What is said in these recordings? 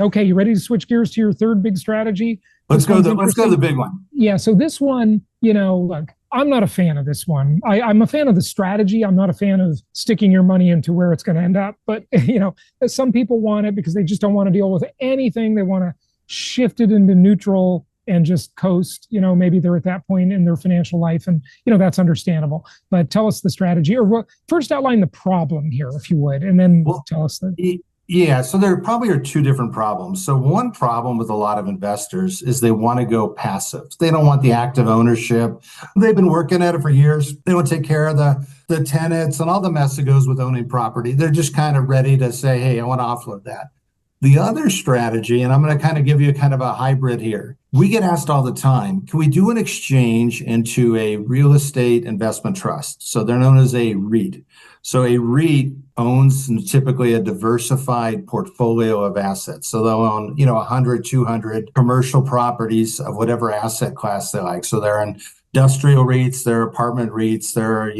Okay, you ready to switch gears to your third big strategy? Let's go to the big one. Yeah, so this one, look, I'm not a fan of this one. I'm a fan of the strategy. I'm not a fan of sticking your money into where it's going to end up. But, some people want it because they just don't want to deal with anything. They want to shift it into neutral and just coast. Maybe they're at that point in their financial life, and, that's understandable. But tell us the strategy, or first outline the problem here, if you would, and then tell us the... Yeah, so there probably are two different problems. So one problem with a lot of investors is they want to go passive. They don't want the active ownership. They've been working at it for years. They want to take care of the tenants and all the mess that goes with owning property. They're just kind of ready to say, hey, I want to offload that. The other strategy, and I'm going to kind of give you kind of a hybrid here. We get asked all the time, can we do an exchange into a real estate investment trust? So they're known as a REIT. So a REIT owns typically a diversified portfolio of assets. So they'll own, 100, 200 commercial properties of whatever asset class they like. So they're industrial REITs, they're apartment REITs, they're,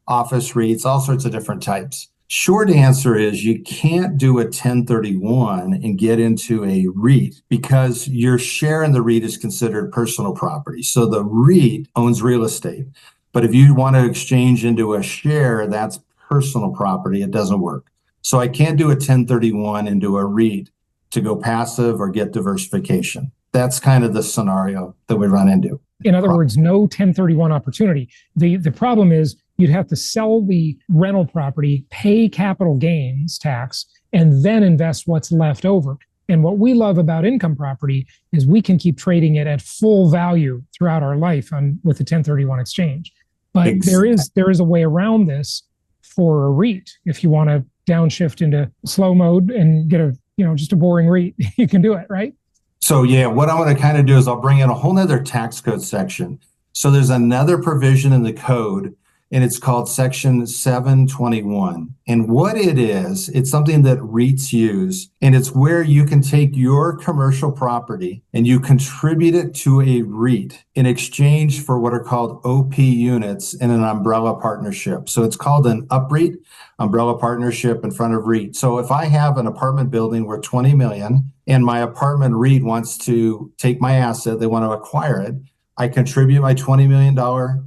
office REITs, all sorts of different types. Short answer is you can't do a 1031 and get into a REIT because your share in the REIT is considered personal property. So the REIT owns real estate. But if you want to exchange into a share, that's personal property. It doesn't work. So I can't do a 1031 into a REIT to go passive or get diversification. That's kind of the scenario that we run into. In other words, no 1031 opportunity. The problem is you'd have to sell the rental property, pay capital gains tax, and then invest what's left over. And what we love about income property is we can keep trading it at full value throughout our life with the 1031 exchange. But Exactly. there is a way around this for a REIT. If you want to downshift into slow mode and get just a boring REIT, you can do it, right? So yeah, what I'm going to kind of do is I'll bring in a whole nother tax code section. So there's another provision in the code, and it's called Section 721. And what it is, it's something that REITs use, and it's where you can take your commercial property and you contribute it to a REIT in exchange for what are called OP units in an umbrella partnership. So it's called an UPREIT, umbrella partnership in front of REIT. So if I have an apartment building worth $20 million and my apartment REIT wants to take my asset, they want to acquire it, I contribute my $20 million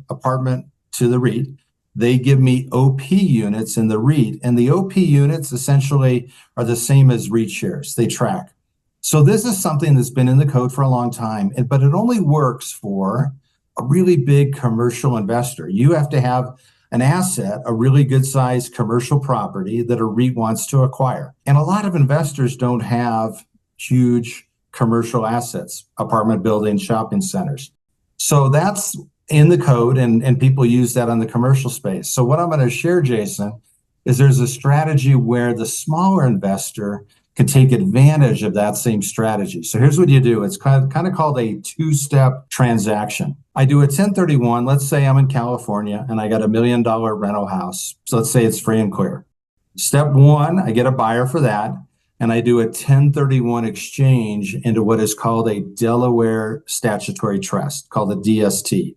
apartment to the REIT. They give me OP units in the REIT, and the OP units essentially are the same as REIT shares. They track. So this is something that's been in the code for a long time, but it only works for a really big commercial investor. You have to have an asset, a really good sized commercial property that a REIT wants to acquire. And a lot of investors don't have huge commercial assets, apartment buildings, shopping centers. So that's in the code, and people use that on the commercial space. So what I'm going to share, Jason, is there's a strategy where the smaller investor can take advantage of that same strategy. So here's what you do. It's kind of called a two-step transaction. I do a 1031. Let's say I'm in California and I got $1 million rental house. So let's say it's free and clear. Step one, I get a buyer for that, and I do a 1031 exchange into what is called a Delaware Statutory Trust, called a DST.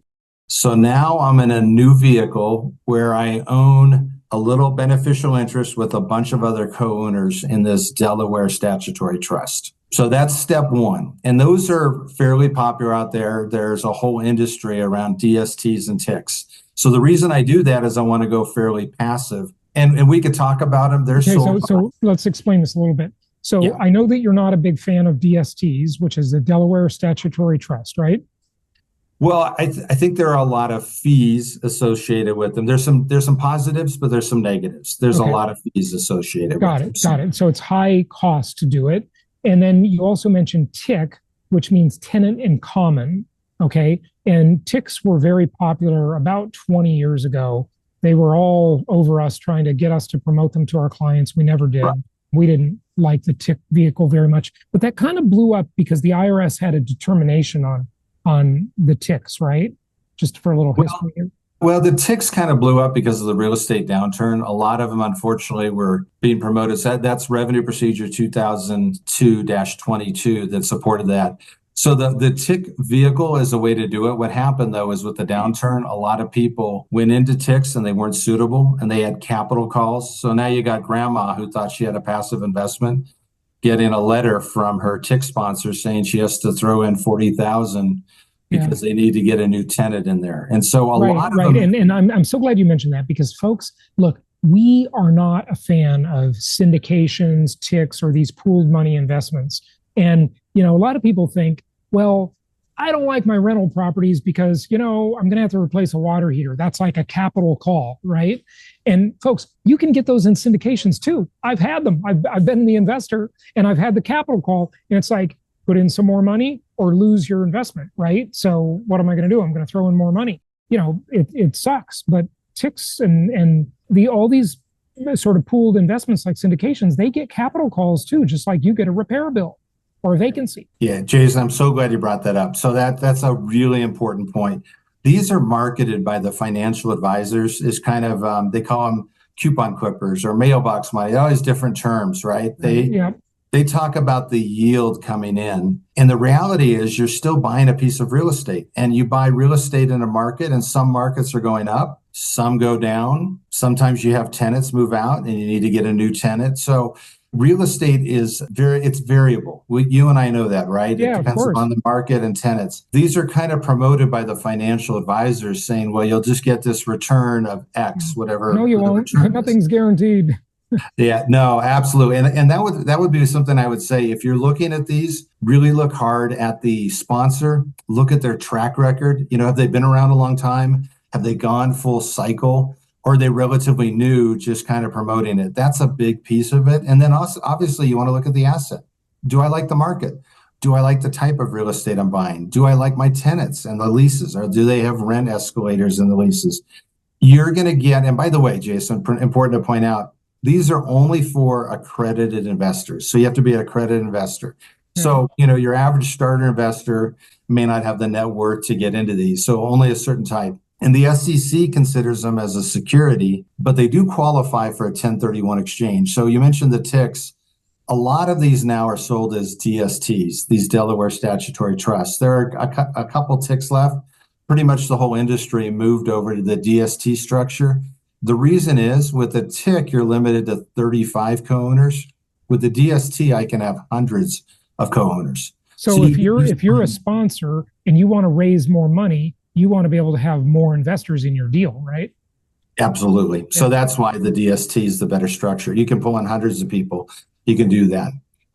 So now I'm in a new vehicle where I own a little beneficial interest with a bunch of other co-owners in this Delaware Statutory Trust. So that's step one. And those are fairly popular out there. There's a whole industry around DSTs and TICs. So the reason I do that is I want to go fairly passive. And we could talk about them. They're so let's explain this a little bit. So yeah. I know that you're not a big fan of DSTs, which is the Delaware Statutory Trust, right? Well, I think there are a lot of fees associated with them. There's some positives, but there's some negatives. There's a lot of fees associated with them. Got it. So it's high cost to do it. And then you also mentioned TIC, which means tenant in common. Okay. And TICs were very popular about 20 years ago. They were all over us trying to get us to promote them to our clients. We never did. Right. We didn't like the TIC vehicle very much, but that kind of blew up because the IRS had a determination on the TICs, right? Just for a little history here. Well, the TICs kind of blew up because of the real estate downturn. A lot of them, unfortunately, were being promoted. So that's Revenue Procedure 2002-22 that supported that. So the TIC vehicle is a way to do it. What happened, though, is with the downturn, a lot of people went into TICs and they weren't suitable and they had capital calls. So now you got grandma who thought she had a passive investment. getting a letter from her TIC sponsor saying she has to throw in 40,000 because they need to get a new tenant in there. And so a lot of them. And I'm so glad you mentioned that, because folks, look, we are not a fan of syndications, TICs, or these pooled money investments. And, a lot of people think, well, I don't like my rental properties because, I'm going to have to replace a water heater. That's like a capital call, right? And folks, you can get those in syndications too. I've had them. I've been the investor and I've had the capital call, and it's like, put in some more money or lose your investment, right? So what am I going to do? I'm going to throw in more money. It sucks, but TICs and all these sort of pooled investments like syndications, they get capital calls too, just like you get a repair bill or a vacancy. Yeah, Jason, I'm so glad you brought that up. So that's a really important point. These are marketed by the financial advisors as kind of, they call them coupon clippers or mailbox money, all these different terms, right? They talk about the yield coming in. And the reality is you're still buying a piece of real estate, and you buy real estate in a market, and some markets are going up, some go down. Sometimes you have tenants move out and you need to get a new tenant. So real estate it's variable. You and I know that, right? Yeah, it depends on the market and tenants. These are kind of promoted by the financial advisors saying, well, you'll just get this return of X, whatever. No, you won't. Nothing's guaranteed. Yeah, no, absolutely. And that would be something I would say. If you're looking at these, really look hard at the sponsor, look at their track record. Have they been around a long time? Have they gone full cycle? Or are they relatively new, just kind of promoting it? That's a big piece of it. And then also, obviously, you want to look at the asset. Do I like the market? Do I like the type of real estate I'm buying? Do I like my tenants and the leases? Or do they have rent escalators in the leases? You're going to get, and by the way, Jason, important to point out, these are only for accredited investors. So you have to be an accredited investor. So, your average starter investor may not have the net worth to get into these. So only a certain type. And the SEC considers them as a security, but they do qualify for a 1031 exchange. So you mentioned the TICs. A lot of these now are sold as DSTs, these Delaware Statutory Trusts. There are a couple TICs left. Pretty much the whole industry moved over to the DST structure. The reason is, with a TIC, you're limited to 35 co-owners. With the DST, I can have hundreds of co-owners. So if you're a sponsor and you want to raise more money, you want to be able to have more investors in your deal, right? Absolutely. Yeah. So that's why the DST is the better structure. You can pull in hundreds of people. You can do that.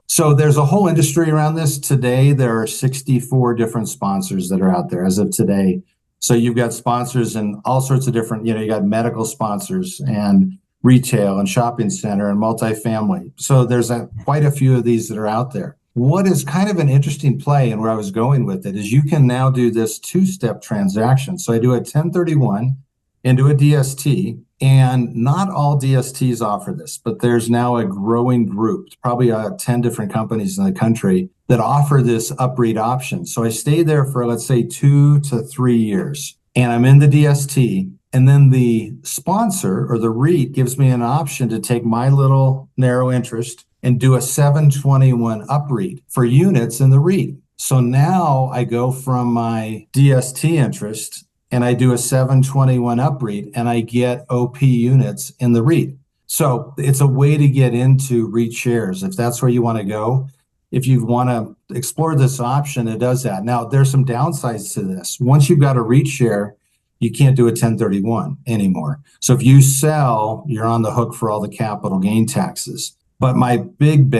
So there's a whole industry around this. Today, there are 64 different sponsors that are out there as of today. So you've got sponsors in all sorts of different, you got medical sponsors and retail and shopping center and multifamily. So there's quite a few of these that are out there. What is kind of an interesting play, and where I was going with it, is you can now do this two-step transaction. So I do a 1031 into a DST, and not all DSTs offer this, but there's now a growing group, probably 10 different companies in the country that offer this UPREIT option. So I stay there for, let's say, 2 to 3 years, and I'm in the DST, and then the sponsor or the REIT gives me an option to take my little narrow interest and do a 721 UPREIT for units in the REIT. So now I go from my DST interest and I do a 721 UPREIT and I get OP units in the REIT. So it's a way to get into REIT shares if that's where you want to go. If you want to explore this option, it does that. Now, there's some downsides to this. Once you've got a REIT share, you can't do a 1031 anymore. So if you sell, you're on the hook for all the capital gain taxes. But the big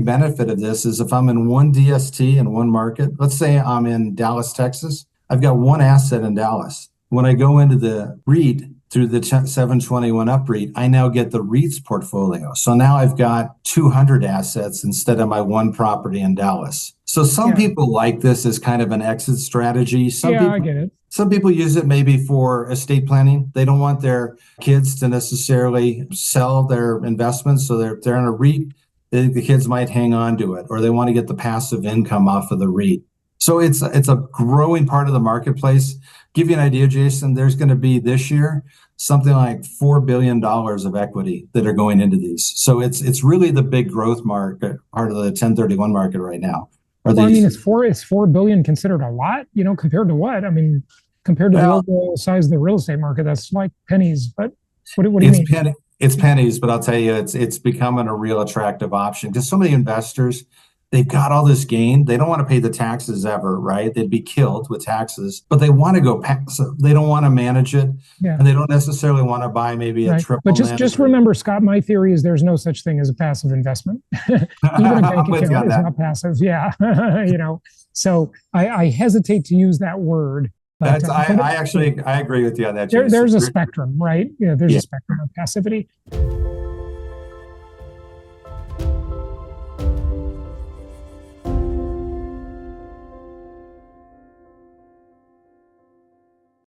benefit of this is if I'm in one DST in one market, let's say I'm in Dallas, Texas, I've got one asset in Dallas. When I go into the REIT through the 721 UPREIT, I now get the REIT's portfolio. So now I've got 200 assets instead of my one property in Dallas. So some people like this as kind of an exit strategy. I get it. Some people use it maybe for estate planning. They don't want their kids to necessarily sell their investments. So they're in a REIT. The kids might hang on to it, or they want to get the passive income off of the REIT. So it's a growing part of the marketplace. Give you an idea, Jason, there's going to be this year something like $4 billion of equity that are going into these. So it's really the big growth market, part of the 1031 market right now. Is $4 billion considered a lot? Compared to what? I mean, compared to the overall size of the real estate market, that's like pennies. But what do you mean? it's pennies, but I'll tell you, it's becoming a real attractive option because so many investors, they've got all this gain. They don't want to pay the taxes ever, right? They'd be killed with taxes, but they want to go passive. They don't want to manage it, Yeah. and they don't necessarily want to buy maybe a Right. triple. But just remember, Scott, my theory is there's no such thing as a passive investment. Even a bank account is not passive. Yeah. So I hesitate to use that word. But, I agree with you on that. There's a spectrum, right? Yeah, there's a spectrum of passivity.